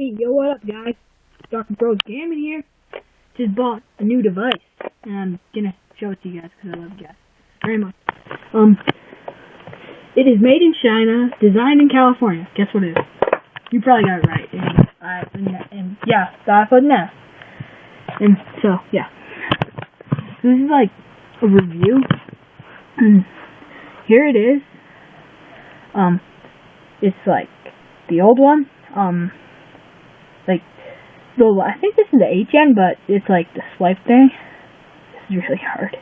Hey, yo, what up, guys? Dr. Bros Gaming here. Just bought a new device, and I'm gonna show it to you guys because I love you guys very much. It is made in China, designed in California. Guess what it is? You probably got it right. And yeah, the iPod NANO. And so, yeah. So this is like a review. And here it is. It's like the old one. I think this is the HN, but it's like the swipe thing. This is really hard.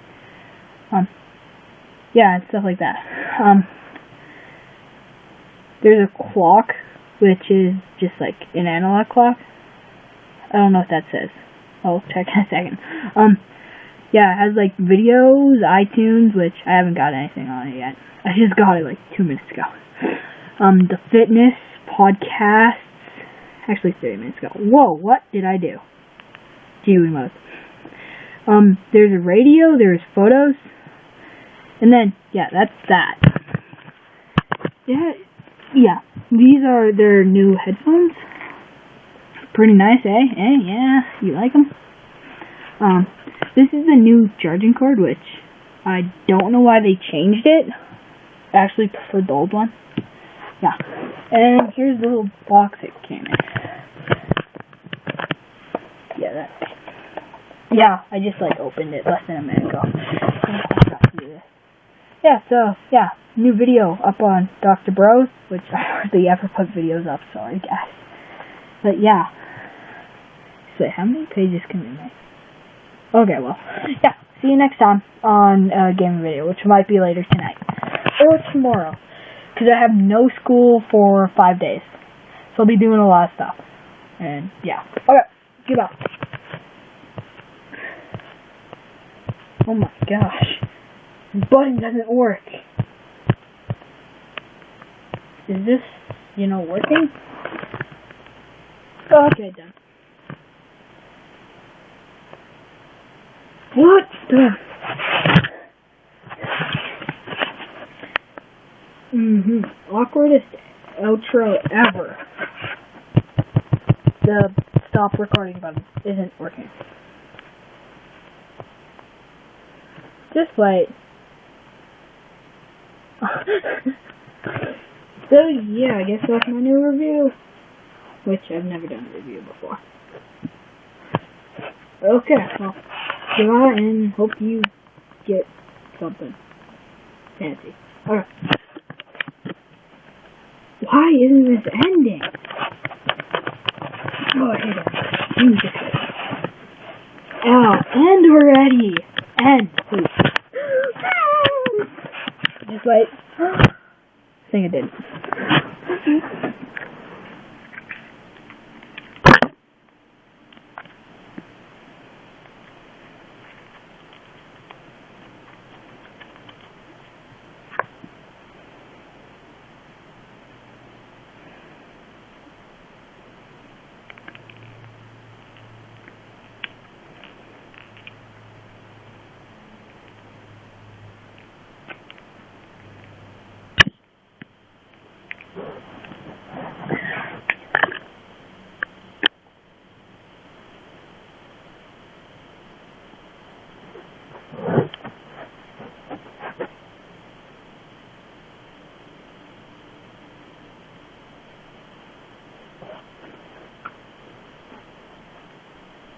Yeah, and stuff like that. There's a clock, which is just like an analog clock. I don't know what that says. I'll check in a second. Yeah, it has like videos, iTunes, which I haven't got anything on it yet. I just got it like 2 minutes ago. The fitness, podcasts, actually 30 minutes ago. Whoa, what did I do? Gee mode. There's a radio, there's photos, and then, yeah, that's that. Yeah, these are their new headphones. Pretty nice, eh? Yeah, you like them? This is the new charging cord, which I don't know why they changed it. I actually prefer the old one. Yeah, and here's the little box it came in. Yeah, I just like opened it less than a minute ago. Yeah, so, yeah, new video up on Dr. Bros, which I hardly ever put videos up, sorry guys. But yeah. So how many pages can we make? Okay, well, yeah, see you next time on a gaming video, which might be later tonight. Or tomorrow. Because I have no school for 5 days. So I'll be doing a lot of stuff. And, yeah. Okay, goodbye. Oh my gosh. This button doesn't work. Is this, working? Okay, done. What the? Awkwardest outro ever. The stop recording button isn't working. Just wait. So yeah, I guess that's my new review. Which I've never done a review before. Okay, well, goodbye and hope you get something fancy. Alright. Why isn't this ending? Oh, I hate it.